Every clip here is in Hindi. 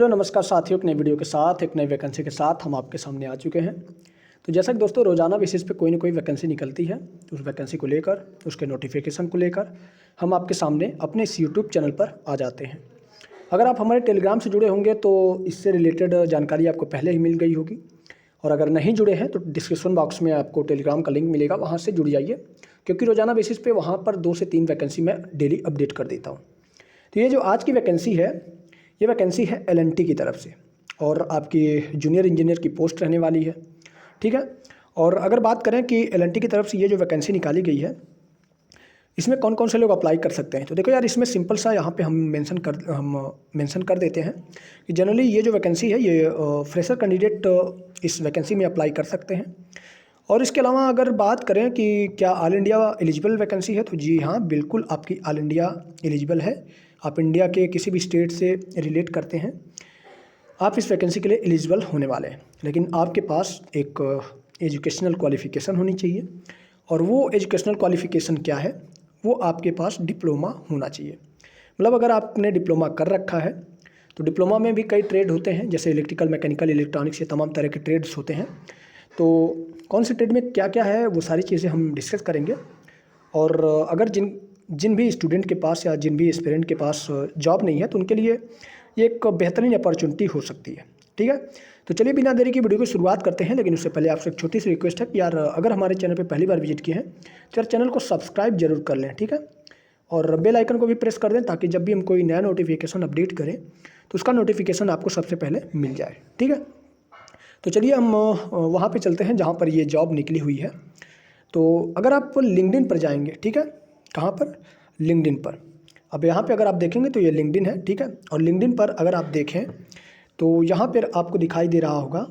हेलो नमस्कार साथियों, एक नई वीडियो के साथ एक नई वैकेंसी के साथ हम आपके सामने आ चुके हैं। तो जैसा कि दोस्तों रोज़ाना बेसिस पे कोई ना कोई वैकेंसी निकलती है, तो उस वैकेंसी को लेकर उसके नोटिफिकेशन को लेकर हम आपके सामने अपने इस यूट्यूब चैनल पर आ जाते हैं। अगर आप हमारे टेलीग्राम से जुड़े होंगे तो इससे रिलेटेड जानकारी आपको पहले ही मिल गई होगी, और अगर नहीं जुड़े हैं तो डिस्क्रिप्शन बॉक्स में आपको टेलीग्राम का लिंक मिलेगा, वहाँ से जुड़ जाइए, क्योंकि रोज़ाना बेसिस पे वहाँ पर 2 से 3 वैकेंसी मैं डेली अपडेट कर देता हूँ। तो ये जो आज की वैकेंसी है, ये वैकेंसी है एल&टी की तरफ से, और आपकी जूनियर इंजीनियर की पोस्ट रहने वाली है। ठीक है। और अगर बात करें कि एल&टी की तरफ से ये जो वैकेंसी निकाली गई है, इसमें कौन कौन से लोग अप्लाई कर सकते हैं, तो देखो यार, इसमें सिंपल सा यहाँ पे हम मेंशन कर देते हैं कि जनरली ये जो वैकेंसी है, ये फ्रेशर कैंडिडेट इस वैकेंसी में अप्लाई कर सकते हैं। और इसके अलावा अगर बात करें कि क्या ऑल इंडिया एलिजिबल वैकेंसी है, तो जी हाँ, बिल्कुल आपकी ऑल इंडिया एलिजिबल है। आप इंडिया के किसी भी स्टेट से रिलेट करते हैं, आप इस वैकेंसी के लिए एलिजिबल होने वाले हैं। लेकिन आपके पास एक एजुकेशनल क्वालिफ़िकेशन होनी चाहिए, और वो एजुकेशनल क्वालिफ़िकेशन क्या है, वो आपके पास डिप्लोमा होना चाहिए। मतलब अगर आपने डिप्लोमा कर रखा है, तो डिप्लोमा में भी कई ट्रेड होते हैं, जैसे इलेक्ट्रिकल, मैकेनिकल, इलेक्ट्रॉनिक्स, ये तमाम तरह के ट्रेड्स होते हैं। तो कौन से ट्रेड में क्या क्या है, वो सारी चीज़ें हम डिस्कस करेंगे। और अगर जिन भी स्टूडेंट के पास या जिन भी एस्पिरेंट के पास जॉब नहीं है, तो उनके लिए ये एक बेहतरीन अपॉर्चुनिटी हो सकती है। ठीक है। तो चलिए बिना देरी की वीडियो की शुरुआत करते हैं, लेकिन उससे पहले आपसे एक छोटी सी रिक्वेस्ट है कि यार, अगर हमारे चैनल पे पहली बार विजिट किए हैं तो यार चैनल को सब्सक्राइब जरूर कर लें। ठीक है। और बेल आइकन को भी प्रेस कर दें, ताकि जब भी हम कोई नया नोटिफिकेशन अपडेट करें तो उसका नोटिफिकेशन आपको सबसे पहले मिल जाए। ठीक है। तो चलिए हम वहाँ पे चलते हैं जहाँ पर ये जॉब निकली हुई है। तो अगर आप लिंक्डइन पर जाएंगे, ठीक है, कहाँ पर, लिंक्डइन पर। अब यहाँ पे अगर आप देखेंगे तो ये लिंक्डइन है। ठीक है। और लिंक्डइन पर अगर आप देखें तो यहाँ पर आपको दिखाई दे रहा होगा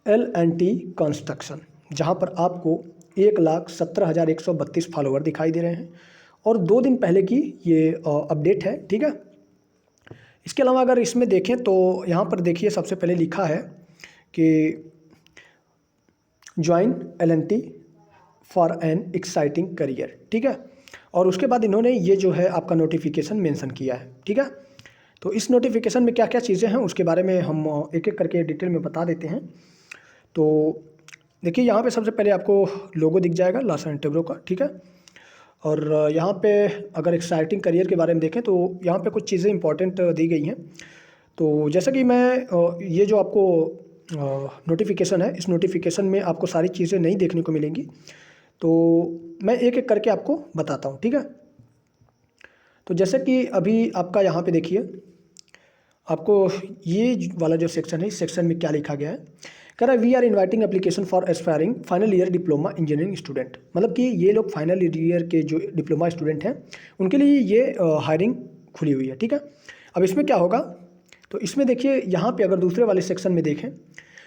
एल&टी कंस्ट्रक्शन, जहाँ पर आपको 1,17,132 फॉलोवर दिखाई दे रहे हैं, और 2 दिन पहले की ये अपडेट है। ठीक है। इसके अलावा अगर इसमें देखें तो यहाँ पर देखिए, सबसे पहले लिखा है कि join L&T for an exciting career. ठीक है। और उसके बाद इन्होंने ये जो है आपका नोटिफिकेशन मेंशन किया है। ठीक है। तो इस नोटिफिकेशन में क्या क्या चीज़ें हैं, उसके बारे में हम एक एक करके डिटेल में बता देते हैं। तो देखिए, यहाँ पे सबसे पहले आपको लोगो दिख जाएगा लार्सन एंड टुब्रो का। ठीक है। और यहाँ पे अगर एक्साइटिंग करियर के बारे में देखें तो यहाँ पे कुछ चीज़ें इंपॉर्टेंट दी गई हैं। तो जैसा कि मैं ये जो आपको नोटिफिकेशन है, इस नोटिफिकेशन में आपको सारी चीज़ें नहीं देखने को मिलेंगी, तो मैं एक एक करके आपको बताता हूँ। ठीक है। तो जैसे कि अभी आपका यहाँ पे देखिए, आपको ये वाला जो सेक्शन है, इस सेक्शन में क्या लिखा गया है, कह रहा है we are inviting application for aspiring final year diploma engineering student. मतलब कि ये लोग फाइनल ईयर के जो डिप्लोमा स्टूडेंट हैं, उनके लिए ये हायरिंग खुली हुई है। ठीक है। अब इसमें क्या होगा, तो इसमें देखिए, यहाँ पे अगर दूसरे वाले सेक्शन में देखें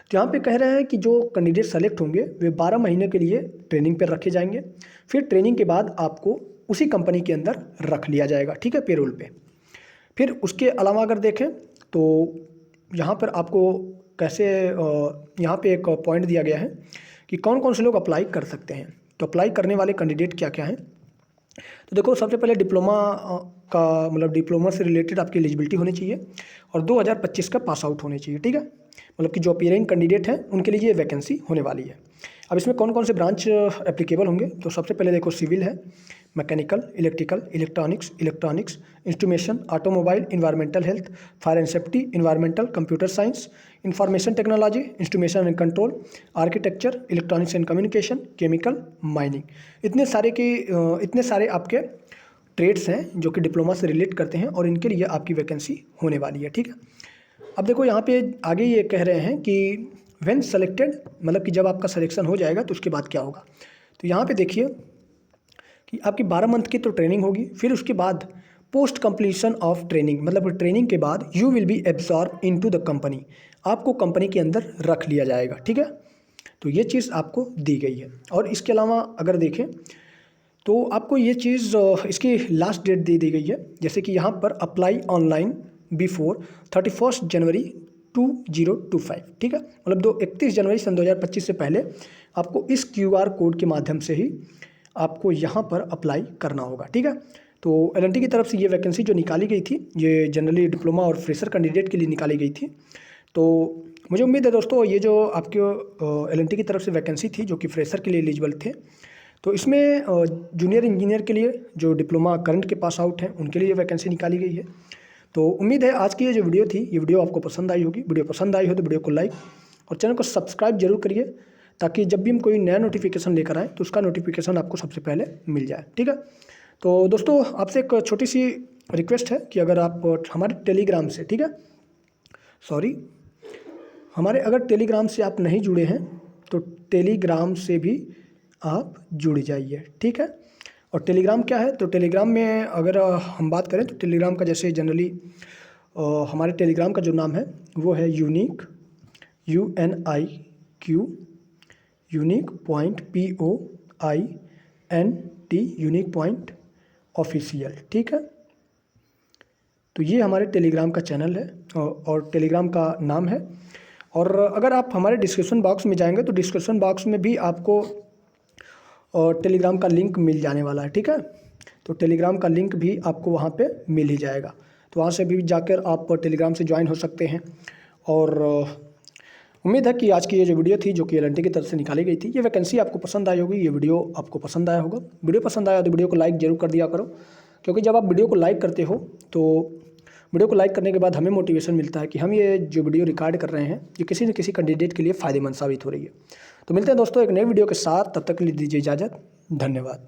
तो यहाँ पे कह रहे हैं कि जो कैंडिडेट सेलेक्ट होंगे वे 12 महीने के लिए ट्रेनिंग पर रखे जाएंगे। फिर ट्रेनिंग के बाद आपको उसी कंपनी के अंदर रख लिया जाएगा। ठीक है, पेरोल पे। फिर उसके अलावा अगर देखें तो यहाँ पर आपको कैसे यहाँ पे एक पॉइंट दिया गया है कि कौन कौन से लोग अप्लाई कर सकते हैं। तो अप्लाई करने वाले कैंडिडेट क्या क्या हैं, तो देखो, सबसे पहले डिप्लोमा का मतलब डिप्लोमा से रिलेटेड आपकी एलिजिबिलिटी होनी चाहिए, और 2025 का पास आउट होने चाहिए। ठीक है। मतलब कि जो अपीयरिंग कैंडिडेट हैं उनके लिए ये वैकेंसी होने वाली है। अब इसमें कौन कौन से ब्रांच एप्लीकेबल होंगे, तो सबसे पहले देखो, सिविल है, mechanical, electrical, electronics, instrumentation, automobile, environmental health, fire and safety, environmental, computer science, information technology, instrumentation and control, architecture, electronics and communication, chemical, mining. इतने सारे आपके ट्रेड्स हैं जो कि डिप्लोमा से रिलेट करते हैं, और इनके लिए आपकी वैकेंसी होने वाली है। ठीक है। अब देखो, यहाँ पे आगे ये कह रहे हैं कि व्हेन सेलेक्टेड, मतलब कि जब आपका सिलेक्शन हो जाएगा तो उसके बाद क्या होगा। तो यहाँ पे देखिए कि आपकी 12 मंथ की तो ट्रेनिंग होगी, फिर उसके बाद पोस्ट कंप्लीशन ऑफ ट्रेनिंग, मतलब ट्रेनिंग के बाद you will be absorb into the company, आपको कंपनी के अंदर रख लिया जाएगा। ठीक है। तो ये चीज़ आपको दी गई है। और इसके अलावा अगर देखें तो आपको ये चीज़ इसकी लास्ट डेट दे दी गई है, जैसे कि यहाँ पर अप्लाई ऑनलाइन बिफोर 31 जनवरी 2025। ठीक है। मतलब 31 जनवरी सन 2025 से पहले आपको इस QR कोड के माध्यम से ही आपको यहाँ पर अप्लाई करना होगा। ठीक है। तो LNT की तरफ से ये वैकेंसी जो निकाली गई थी ये जनरली डिप्लोमा और फ्रेशर कैंडिडेट के लिए निकाली गई थी। तो मुझे उम्मीद है दोस्तों ये जो आपके LNT की तरफ से वैकेंसी थी जो कि फ्रेशर के लिए एलिजिबल थे, तो इसमें जूनियर इंजीनियर के लिए जो डिप्लोमा करंट के पास आउट हैं उनके लिए वैकेंसी निकाली गई है। तो उम्मीद है आज की ये जो वीडियो थी ये वीडियो आपको पसंद आई होगी। वीडियो पसंद आई हो तो वीडियो को लाइक और चैनल को सब्सक्राइब जरूर करिए, ताकि जब भी हम कोई नया नोटिफिकेशन लेकर आएँ तो उसका नोटिफिकेशन आपको सबसे पहले मिल जाए। ठीक है, तो दोस्तों आपसे एक छोटी सी रिक्वेस्ट है कि अगर आप हमारे टेलीग्राम से, ठीक है, हमारे अगर टेलीग्राम से आप नहीं जुड़े हैं तो टेलीग्राम से भी आप जुड़ जाइए। ठीक है, और टेलीग्राम क्या है, तो टेलीग्राम में अगर हम बात करें तो टेलीग्राम का जैसे जनरली हमारे टेलीग्राम का जो नाम है वो है unique unique point POINT unique point official. ठीक है, तो ये हमारे टेलीग्राम का चैनल है और टेलीग्राम का नाम है। और अगर आप हमारे डिस्क्रिप्शन बॉक्स में जाएंगे तो डिस्क्रिप्शन बॉक्स में भी आपको टेलीग्राम का लिंक मिल जाने वाला है। ठीक है, तो टेलीग्राम का लिंक भी आपको वहाँ पे मिल ही जाएगा, तो वहाँ से भी जाकर आप टेलीग्राम से ज्वाइन हो सकते हैं। और उम्मीद है कि आज की ये जो वीडियो थी जो कि LNT की तरफ से निकाली गई थी, ये वैकेंसी आपको पसंद आई होगी, ये वीडियो आपको पसंद आया होगा। वीडियो पसंद आया तो वीडियो को लाइक ज़रूर कर दिया करो, क्योंकि जब आप वीडियो को लाइक करते हो तो वीडियो को लाइक करने के बाद हमें मोटिवेशन मिलता है कि हम ये जो वीडियो रिकॉर्ड कर रहे हैं ये किसी न किसी कैंडिडेट के लिए फ़ायदेमंद साबित हो रही है। तो मिलते हैं दोस्तों एक नई वीडियो के साथ, तब तक के लिए दीजिए इजाज़त। धन्यवाद।